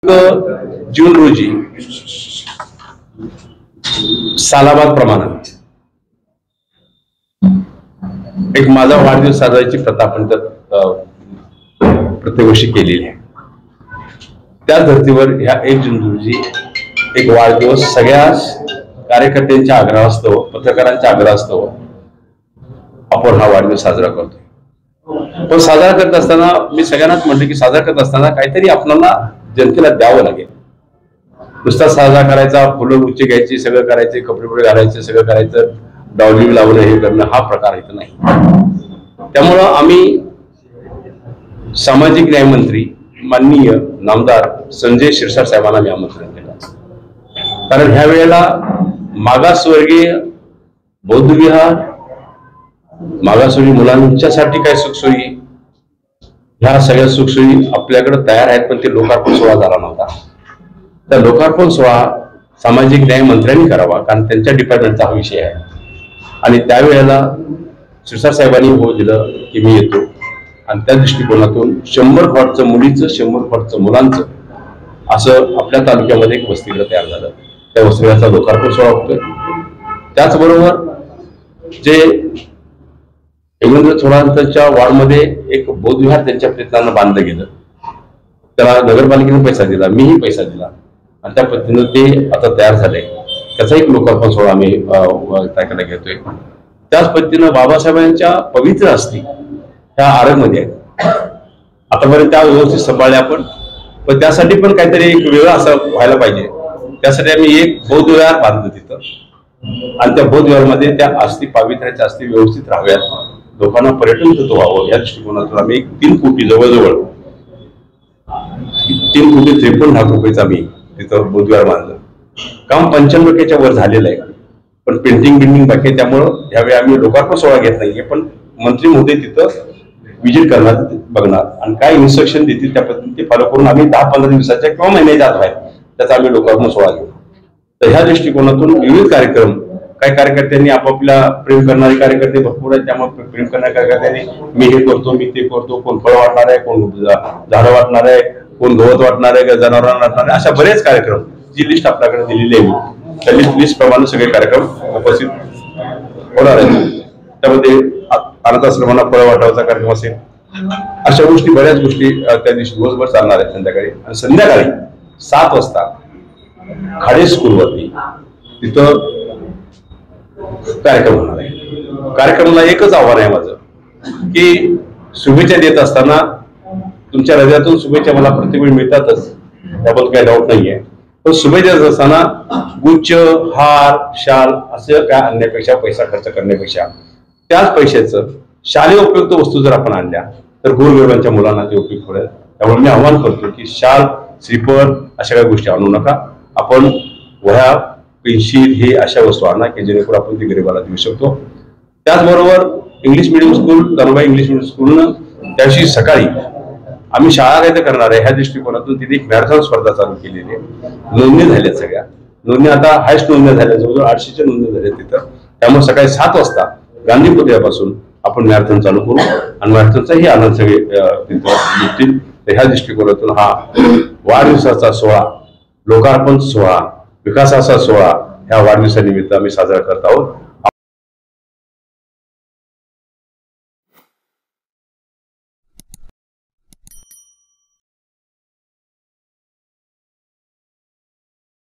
जून रोजी सालाबाद प्रमाणात एक माझा वाढदिवस साजराची प्रथा आपण प्रत्येक वर्षी केलेली आहे। त्या धर्तीवर ह्या 1 जून रोजी एक वाढदिवस सगळ्या कार्यकर्त्यांच्या आग्रहास्तव, पत्रकारांच्या आग्रहास्तव आपण हा वाढदिवस साजरा करतो। पण साजरा करत असताना मी सगळ्यांनाच म्हटलं की साजरा करत असताना काहीतरी आपल्याला जनतेला द्यावं लागेल। नुसता साजरा करायचा, फुलं उच्चे घ्यायची, सगळं करायचे, कपडे पुढे घालायचे, सगळं करायचं, डावली लावणं, हे करणं हा प्रकार इथं नाही। त्यामुळं आम्ही सामाजिक न्याय मंत्री माननीय नामदार संजय शिरसाट साहेबांना मी आमंत्रण केलं। कारण ह्या वेळेला मागासवर्गीय बौद्ध विहार, मागासवर्गीय मुलांच्यासाठी काय सुखसोयी, ह्या सगळ्या सुखसोयी आपल्याकडे तयार आहेत, पण ते लोकार्पण सोहळा झाला नव्हता। त्या लोकार्पण सोहळा सामाजिक न्याय मंत्र्यांनी करावा, कारण त्यांच्या डिपार्टमेंटचा हा विषय आहे। आणि त्यावेळेला शिरसाट साहेबांनी हो दिलं की मी येतो, आणि त्या दृष्टिकोनातून 100 फॉटचं मुलीचं, 100 फॉटचं मुलांचं असं आपल्या तालुक्यामध्ये एक वसतिगृह तयार झालं। त्या वसतिगृहाचा लोकार्पण सोहळा होतोय। त्याचबरोबर जे थोरांच्या वार्डमध्ये एक बौद्ध विहार त्यांच्या प्रयत्नानं बांधलं गेलं, त्याला नगरपालिकेने पैसा दिला, मीही पैसा दिला, आणि त्या पद्धतीनं ते आता तयार झालंय। त्याचा एक लोकार्पण सोहळा आम्ही तारखेला घेतोय। त्याच पद्धतीनं बाबासाहेबांच्या पवित्र अस्थी ह्या आरगमध्ये आहेत। आतापर्यंत त्या व्यवस्थित सांभाळल्या आपण, पण त्यासाठी पण काहीतरी एक वेगळं असं व्हायला पाहिजे। त्यासाठी आम्ही एक बौद्ध विहार बांधलं तिथं, आणि त्या बौद्ध विहारमध्ये त्या अस्थी, पावित्र्याच्या अस्थी व्यवस्थित राहाव्यात, लोकांना पर्यटन तत्व व्हावं, या दृष्टिकोनातून आम्ही एक 3 कोटी जवळजवळ 3 कोटी 53 लाख रुपयाचं आम्ही तिथं बौद्ध विहार बांधलं। काम 95% वर झालेलं आहे, पण पेंटिंग बिल्डिंग बाकी आहे। त्यामुळं यावेळी आम्ही लोकार्पण सोहळा घेत नाहीये, पण मंत्री महोदय तिथं विजिट करणार, बघणार, आणि काय इन्स्ट्रक्शन देतील त्या पद्धतीने ते फॉलो करून आम्ही 10-15 दिवसाच्या किंवा महिन्याच्या आत आहे त्याचा आम्ही लोकार्पण सोहळा घेऊ। तर ह्या दृष्टिकोनातून विविध कार्यक्रम, काही कार्यकर्त्यांनी आपापल्या प्रेम करणारे कार्यकर्ते भरपूर आहेत, त्यामुळे प्रेम करणाऱ्या कार्यकर्त्यांनी मी हे करतो, मी ते करतो, कोण फळ वाटणार आहे, कोण झाडं वाटणार आहे, कोण गवत वाटणार आहे, जनावरांना वाटणार आहे, अशा बरेच कार्यक्रम जी लिस्ट आपल्याकडे दिलेली आहे त्या लिस्ट प्रमाणे सगळे कार्यक्रम उपस्थित होणार आहेत। त्यामध्ये अनाथाश्रमांना फळ वाटायचा कार्यक्रम असेल, अशा गोष्टी, बऱ्याच गोष्टी त्या दिवशी दिवसभर चालणार आहेत संध्याकाळी। आणि संध्याकाळी 7 वाजता खाडे स्कूलवरती तिथं कार्यक्रम होणार आहे। कार्यक्रमाला एकच आव्हान आहे माझं की शुभेच्छा देत असताना तुमच्या हृदयातून शुभेच्छा मला प्रत्येक वेळी मिळतातच, त्याबद्दल काही डाऊट नाहीये, पण शुभेच्छा देत असताना गुच्छ, हार, शाल असं काय आणण्यापेक्षा, पैसा खर्च करण्यापेक्षा त्याच पैशाचं शालेय उपयुक्त वस्तू जर आपण आणल्या तर गोरगरिबांच्या मुलांना ते उपयुक्त होईल। त्यामुळे मी आव्हान करतो की शाल, श्रीफळ अशा काही गोष्टी आणू नका, आपण वह्या, पेन्सिल हे अशा वस्तू आणा की जेणेकरून आपण ते गरिबाला देऊ शकतो। त्याचबरोबर English medium school, Dhanubai English medium स्कूलनं त्याशी सकाळी आम्ही शाळा काय करणार आहे ह्या दृष्टिकोनातून तिथे एक मॅरेथॉन स्पर्धा चालू केलेली आहे। नोंदणी झाल्या, सगळ्या नोंदणी आता हायस्ट नोंदणी झाल्या, जवळजवळ 800च्या नोंदणी झाल्या तिथं। त्यामुळे सकाळी 7 वाजता गांधी पुतळ्यापासून आपण मॅरेथॉन चालू करू, आणि मॅरेथॉनचाही आनंद सगळे तिथं। ह्या दृष्टिकोनातून हा वाढदिवसाचा सोहळा, लोकार्पण सोहळा, विकासाचा सोहळा ह्या वाढदिवसानिमित्त आम्ही साजरा करत आहोत।